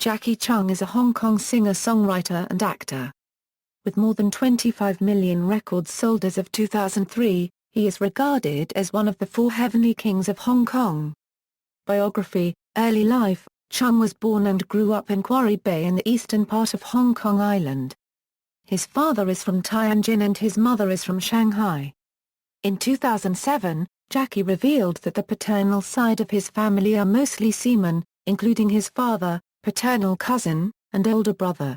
Jacky Cheung is a Hong Kong singer-songwriter and actor. With more than 25 million records sold as of 2003, he is regarded as one of the four heavenly kings of Hong Kong. Biography: Early life: Cheung was born and grew up in Quarry Bay in the eastern part of Hong Kong Island. His father is from Tianjin and his mother is from Shanghai. In 2007, Jacky revealed that the paternal side of his family are mostly seamen, including his father, paternal cousin, and older brother.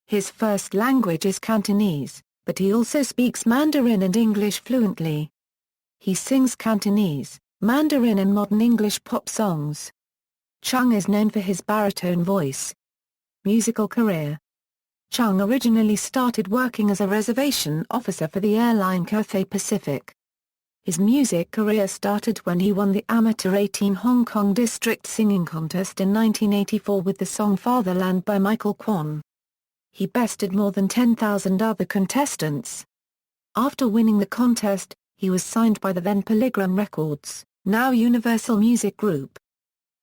His first language is Cantonese, but he also speaks Mandarin and English fluently. He sings Cantonese, Mandarin and modern English pop songs. Cheung is known for his baritone voice. Musical career: Cheung originally started working as a reservation officer for the airline Cathay Pacific. His music career started when he won the amateur 18 Hong Kong District Singing Contest in 1984 with the song Fatherland by Michael Kwan. He bested more than 10,000 other contestants. After winning the contest, he was signed by the then Polygram Records, now Universal Music Group.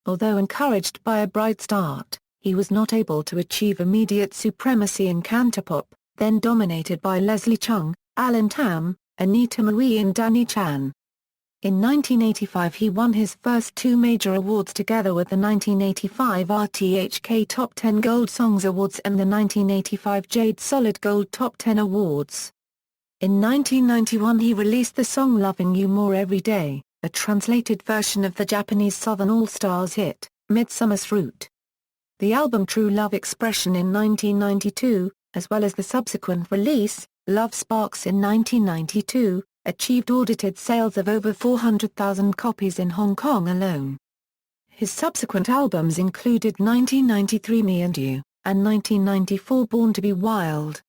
Although encouraged by a bright start, he was not able to achieve immediate supremacy in Cantopop, then dominated by Leslie Cheung, Alan Tam, Anita Mui and Danny Chan. In 1985 he won his first two major awards together with the 1985 RTHK Top 10 Gold Songs Awards and the 1985 Jade Solid Gold Top 10 Awards. In 1991 he released the song Loving You More Every Day, a translated version of the Japanese Southern All-Stars hit, Midsummer's Fruit. The album True Love Expression in 1992, as well as the subsequent release, Love Sparks in 1992, achieved audited sales of over 400,000 copies in Hong Kong alone. His subsequent albums included 1993 Me and You, and 1994 Born to be Wild.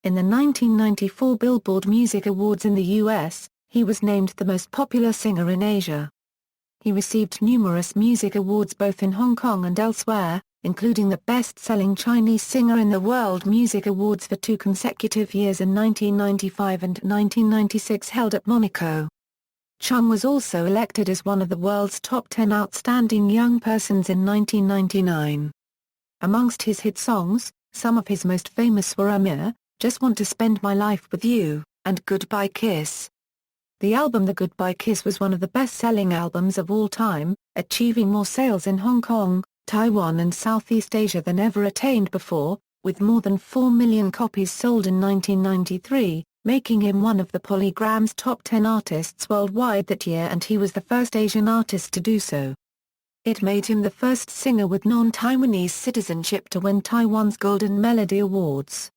In the 1994 Billboard Music Awards in the US, he was named the most popular singer in Asia. He received numerous music awards both in Hong Kong and elsewhere, including the best-selling Chinese singer in the World Music Awards for 2 consecutive years in 1995 and 1996 held at Monaco. Cheung was also elected as one of the world's top 10 outstanding young persons in 1999. Amongst his hit songs, some of his most famous were Amir, Just Want to Spend My Life With You, and Goodbye Kiss. The album The Goodbye Kiss was one of the best-selling albums of all time, achieving more sales in Hong Kong, Taiwan and Southeast Asia than ever attained before, with more than 4 million copies sold in 1993, making him one of the Polygram's top 10 artists worldwide that year, and he was the first Asian artist to do so. It made him the first singer with non-Taiwanese citizenship to win Taiwan's Golden Melody Awards.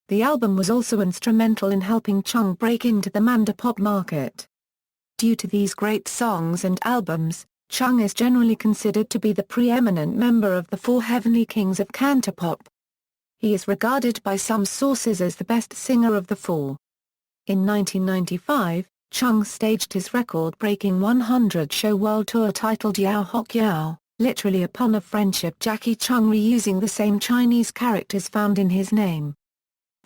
The album was also instrumental in helping Cheung break into the mandopop market. Due to these great songs and albums, Cheung is generally considered to be the preeminent member of the four heavenly kings of Cantopop. He is regarded by some sources as the best singer of the four. In 1995, Cheung staged his record-breaking 100-show world tour titled Yao Hok Yao, literally upon a friendship, Jacky Cheung reusing the same Chinese characters found in his name.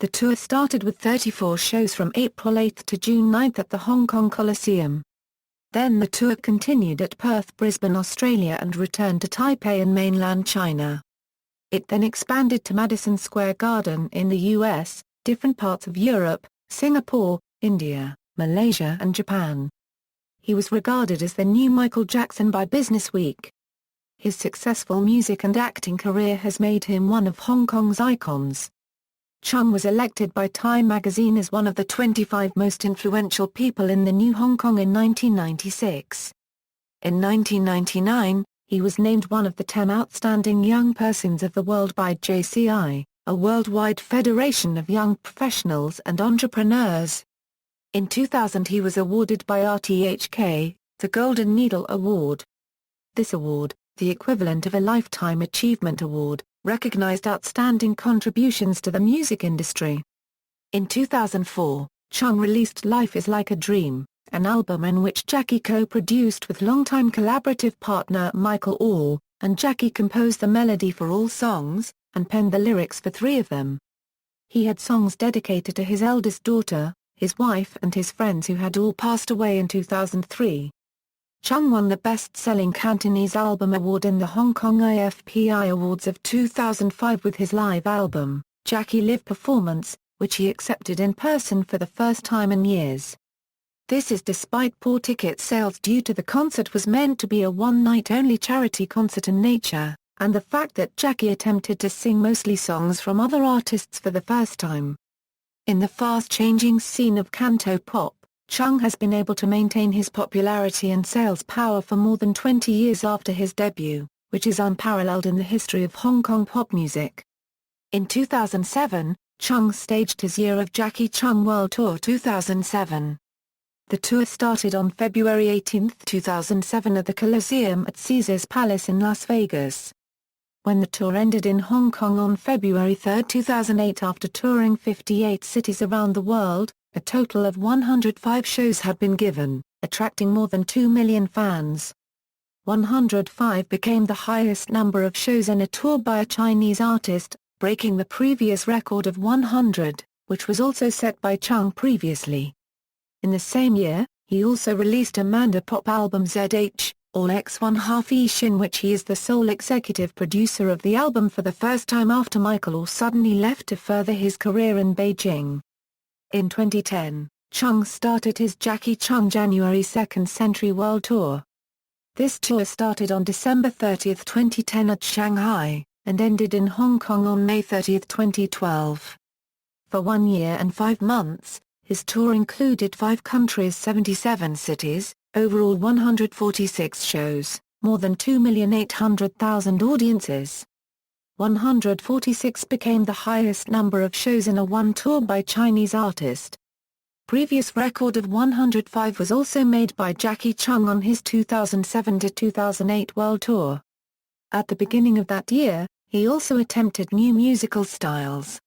The tour started with 34 shows from April 8 to June 9 at the Hong Kong Coliseum. Then the tour continued at Perth, Brisbane, Australia and returned to Taipei in mainland China. It then expanded to Madison Square Garden in the US, different parts of Europe, Singapore, India, Malaysia and Japan. He was regarded as the new Michael Jackson by Business Week. His successful music and acting career has made him one of Hong Kong's icons. Cheung was elected by Time magazine as one of the 25 most influential people in the new Hong Kong in 1996. In 1999, he was named one of the 10 outstanding young persons of the world by JCI, a worldwide federation of young professionals and entrepreneurs. In 2000 he was awarded by RTHK, the Golden Needle Award. This award, the equivalent of a Lifetime Achievement Award, recognized outstanding contributions to the music industry. In 2004, Cheung released Life is Like a Dream, an album in which Jacky co-produced with longtime collaborative partner Michael Orr, and Jacky composed the melody for all songs, and penned the lyrics for 3 of them. He had songs dedicated to his eldest daughter, his wife and his friends who had all passed away in 2003. Cheung won the Best-Selling Cantonese Album Award in the Hong Kong IFPI Awards of 2005 with his live album, Jacky Live Performance, which he accepted in person for the first time in years. This is despite poor ticket sales due to the concert was meant to be a one-night-only charity concert in nature, and the fact that Jacky attempted to sing mostly songs from other artists for the first time. In the fast-changing scene of canto pop, Cheung has been able to maintain his popularity and sales power for more than 20 years after his debut, which is unparalleled in the history of Hong Kong pop music. In 2007, Cheung staged his Year of Jacky Cheung World Tour 2007. The tour started on February 18, 2007 at the Coliseum at Caesars Palace in Las Vegas. When the tour ended in Hong Kong on February 3, 2008 after touring 58 cities around the world, a total of 105 shows had been given, attracting more than 2 million fans. 105 became the highest number of shows in a tour by a Chinese artist, breaking the previous record of 100, which was also set by Cheung previously. In the same year, he also released a Manda-pop album ZH, All X1/2 in which he is the sole executive producer of the album for the first time after Michael Orr suddenly left to further his career in Beijing. In 2010, Cheung started his Jacky Cheung January 2nd Century World Tour. This tour started on December 30, 2010 at Shanghai, and ended in Hong Kong on May 30, 2012. For 1 year and 5 months, his tour included 5 countries, 77 cities, overall 146 shows, more than 2,800,000 audiences. 146 became the highest number of shows in a one tour by Chinese artist. Previous record of 105 was also made by Jacky Cheung on his 2007-2008 World Tour. At the beginning of that year, he also attempted new musical styles.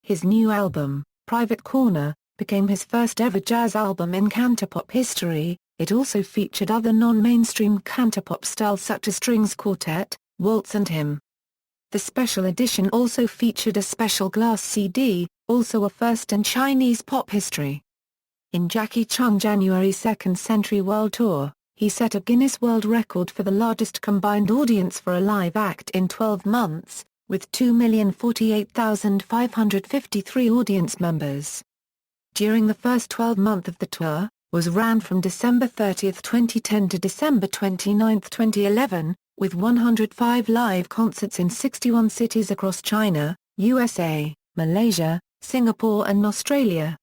His new album, Private Corner, became his first ever jazz album in cantopop history. It also featured other non-mainstream cantopop styles such as strings quartet, waltz and hymn. The special edition also featured a special glass CD, also a first in Chinese pop history. In Jacky Cheung January 2nd Century World Tour, he set a Guinness World Record for the largest combined audience for a live act in 12 months, with 2,048,553 audience members. During the first 12 months of the tour, was ran from December 30, 2010 to December 29, 2011, with 105 live concerts in 61 cities across China, USA, Malaysia, Singapore and Australia.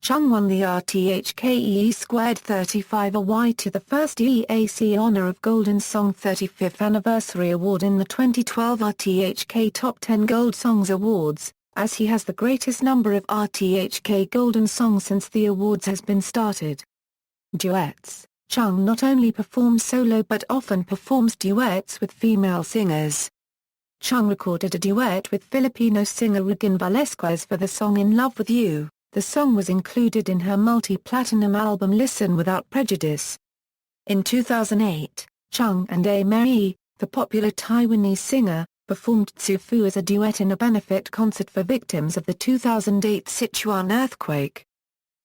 Cheung won the RTHKEE Squared 35 award to the first EAC Honor of Golden Song 35th Anniversary Award in the 2012 RTHK Top 10 Gold Songs Awards, as he has the greatest number of RTHK Golden Songs since the awards has been started. Duets. Cheung not only performs solo but often performs duets with female singers. Cheung recorded a duet with Filipino singer Regine Velasquez for the song In Love With You. The song was included in her multi-platinum album Listen Without Prejudice. In 2008, Cheung and A. Mei, the popular Taiwanese singer, performed Tsu Fu as a duet in a benefit concert for victims of the 2008 Sichuan earthquake.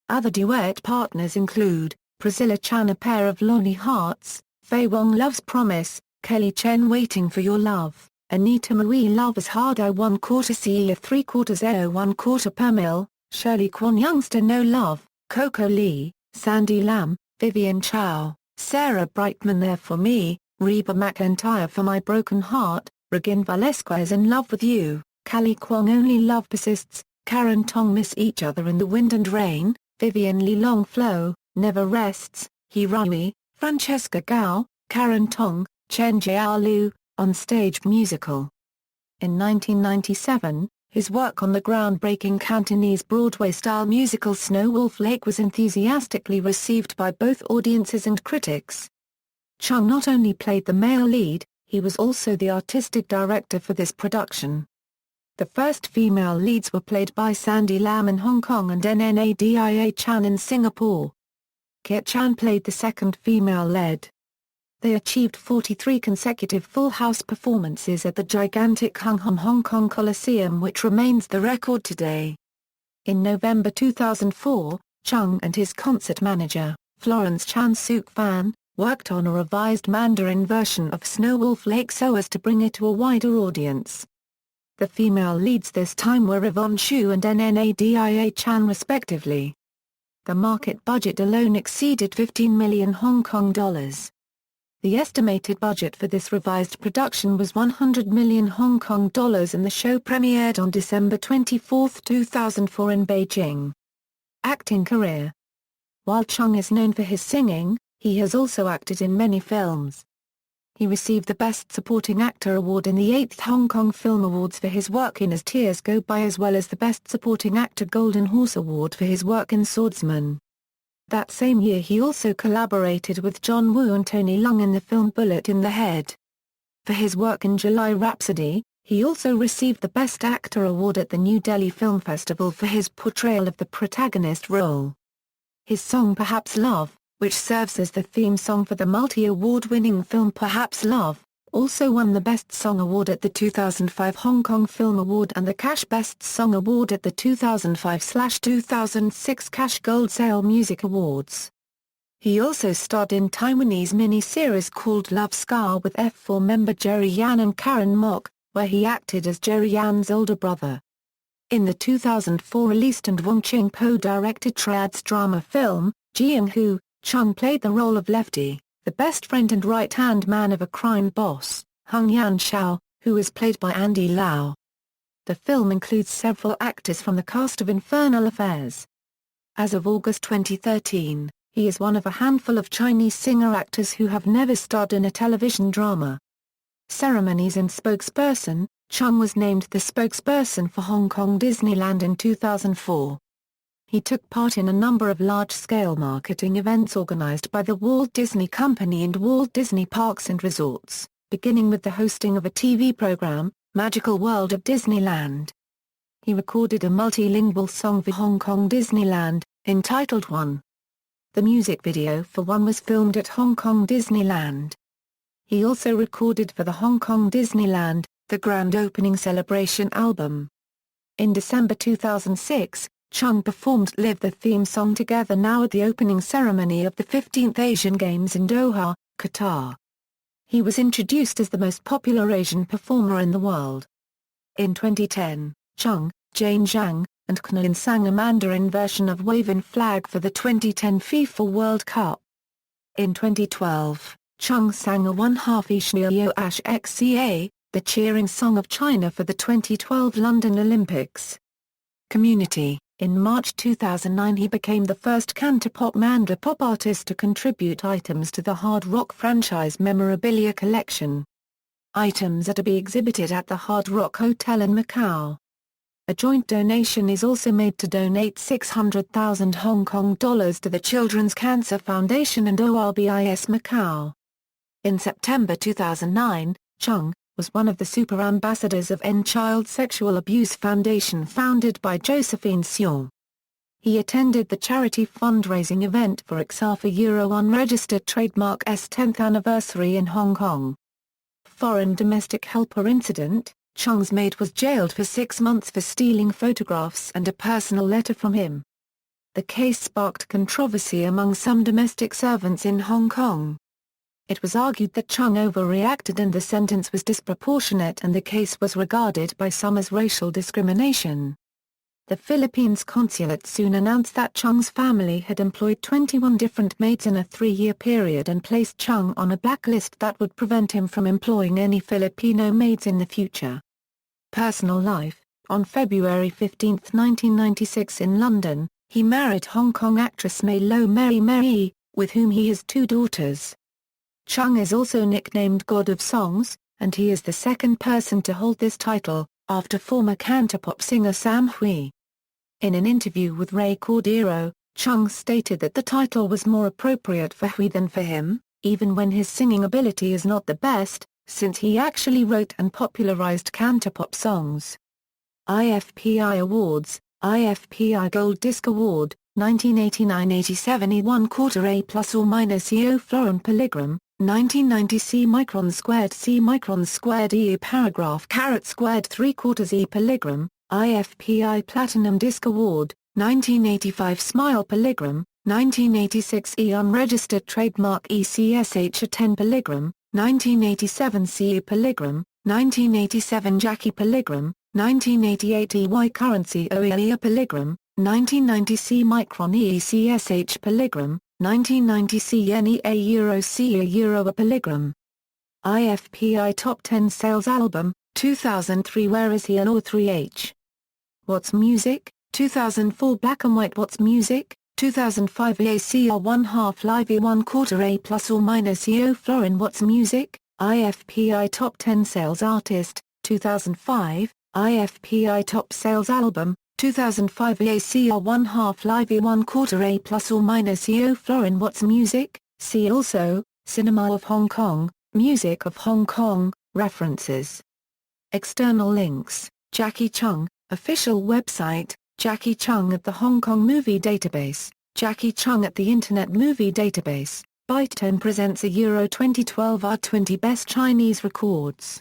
Other duet partners include Priscilla Chan, A Pair of Lonely Hearts, Fei Wong, Love's Promise, Kelly Chen, Waiting for Your Love, Anita Marie, Love Is Hard, I 1/4 CE, 3/4 AO 1/4 per mil, Shirley Kwon, Youngster, No Love, Coco Lee, Sandy Lam, Vivian Chow, Sarah Brightman, There For Me, Reba McEntire, For My Broken Heart, Regine Velasquez, In Love With You, Callie Kwong, Only Love Persists, Karen Tong, Miss Each Other in the Wind and Rain, Vivian Lee, Long Flow, Never Rests, Hiraiwi, Francesca Gao, Karen Tong, Chen Jiaolu, On Stage Musical. In 1997, his work on the groundbreaking Cantonese Broadway-style musical Snow Wolf Lake was enthusiastically received by both audiences and critics. Cheung not only played the male lead, he was also the artistic director for this production. The first female leads were played by Sandy Lam in Hong Kong and Nnadia Chan in Singapore. Kit Chan played the second female lead. They achieved 43 consecutive full house performances at the gigantic Hong Kong Coliseum, which remains the record today. In November 2004, Cheung and his concert manager, Florence Chan Suk Fan, worked on a revised Mandarin version of Snow Wolf Lake so as to bring it to a wider audience. The female leads this time were Yvonne Shu and Nnadia Chan respectively. The market budget alone exceeded 15 million Hong Kong dollars. The estimated budget for this revised production was 100 million Hong Kong dollars and the show premiered on December 24, 2004 in Beijing. Acting career. While Cheung is known for his singing, he has also acted in many films. He received the Best Supporting Actor award in the 8th Hong Kong Film Awards for his work in As Tears Go By as well as the Best Supporting Actor Golden Horse Award for his work in Swordsman. That same year he also collaborated with John Woo and Tony Leung in the film Bullet in the Head. For his work in July Rhapsody, he also received the Best Actor award at the New Delhi Film Festival for his portrayal of the protagonist role. His song Perhaps Love, which serves as the theme song for the multi-award-winning film Perhaps Love, also won the Best Song Award at the 2005 Hong Kong Film Award and the Cash Best Song Award at the 2005/2006 Cash Gold Sale Music Awards. He also starred in Taiwanese mini-series called Love Scar with F4 member Jerry Yan and Karen Mok, where he acted as Jerry Yan's older brother. In the 2004 released and Wong Ching-po directed triads drama film, Jiang Hu, Cheung played the role of Lefty, the best friend and right-hand man of a crime boss, Hung Yan Shao, who is played by Andy Lau. The film includes several actors from the cast of Infernal Affairs. As of August 2013, he is one of a handful of Chinese singer-actors who have never starred in a television drama. Ceremonies and spokesperson, Cheung was named the spokesperson for Hong Kong Disneyland in 2004. He took part in a number of large-scale marketing events organized by the Walt Disney Company and Walt Disney Parks and Resorts, beginning with the hosting of a TV program, Magical World of Disneyland. He recorded a multilingual song for Hong Kong Disneyland, entitled One. The music video for One was filmed at Hong Kong Disneyland. He also recorded for the Hong Kong Disneyland, the Grand Opening Celebration album. In December 2006, Cheung performed Live the theme song Together Now at the opening ceremony of the 15th Asian Games in Doha, Qatar. He was introduced as the most popular Asian performer in the world. In 2010, Cheung, Jane Zhang, and Knalin sang a Mandarin version of Wavin' Flag for the 2010 FIFA World Cup. In 2012, Cheung sang a one-half Ishiyo Ash XCA, the cheering song of China for the 2012 London Olympics. Community. In March 2009 he became the first Cantopop Mandopop artist to contribute items to the Hard Rock franchise memorabilia collection. Items are to be exhibited at the Hard Rock Hotel in Macau. A joint donation is also made to donate 600,000 Hong Kong dollars to the Children's Cancer Foundation and ORBIS Macau. In September 2009, Cheung was one of the super ambassadors of End Child Sexual Abuse Foundation founded by Josephine Sion. He attended the charity fundraising event for XR unregistered trademark's 10th anniversary in Hong Kong. Foreign domestic helper incident, Cheung's maid was jailed for 6 months for stealing photographs and a personal letter from him. The case sparked controversy among some domestic servants in Hong Kong. It was argued that Cheung overreacted and the sentence was disproportionate and the case was regarded by some as racial discrimination. The Philippines consulate soon announced that Cheung's family had employed 21 different maids in a 3-year period and placed Cheung on a blacklist that would prevent him from employing any Filipino maids in the future. Personal life. On February 15, 1996 in London, he married Hong Kong actress May Lo Mary, with whom he has 2 daughters. Cheung is also nicknamed God of Songs, and he is the second person to hold this title, after former Cantopop singer Sam Hui. In an interview with Ray Cordero, Cheung stated that the title was more appropriate for Hui than for him, even when his singing ability is not the best, since he actually wrote and popularized Cantopop songs. IFPI Awards. IFPI Gold Disc Award, 1989-87 he won quarter A plus or minus EO Florin Polygram, 1990 C micron squared E paragraph carat squared 3/4 E Polygram, IFPI Platinum Disc Award, 1985 Smile Polygram, 1986 E unregistered trademark ECSH a 10 polygram, 1987 CE polygram, 1987 Jacky polygram, 1988 EY currency OEE a polygram, 1990 C micron ECSH polygram, 1990 CNEA Euro C a Euro a polygram. IFPI Top 10 Sales Album, 2003 Where Is He and Or 3H. What's Music, 2004 Black and White What's Music, 2005 EACR 1/2 Live E 1/4 A plus or minus EO Florin What's Music, IFPI Top 10 Sales Artist, 2005, IFPI Top Sales Album, 2005 EACR 1/2 Live E 1/4 A plus or minus EO Florin What's Music, see also, Cinema of Hong Kong, Music of Hong Kong, References. External links, Jacky Cheung, Official website, Jacky Cheung at the Hong Kong Movie Database, Jacky Cheung at the Internet Movie Database, Byte10 presents a Euro 2012 R20 Best Chinese Records.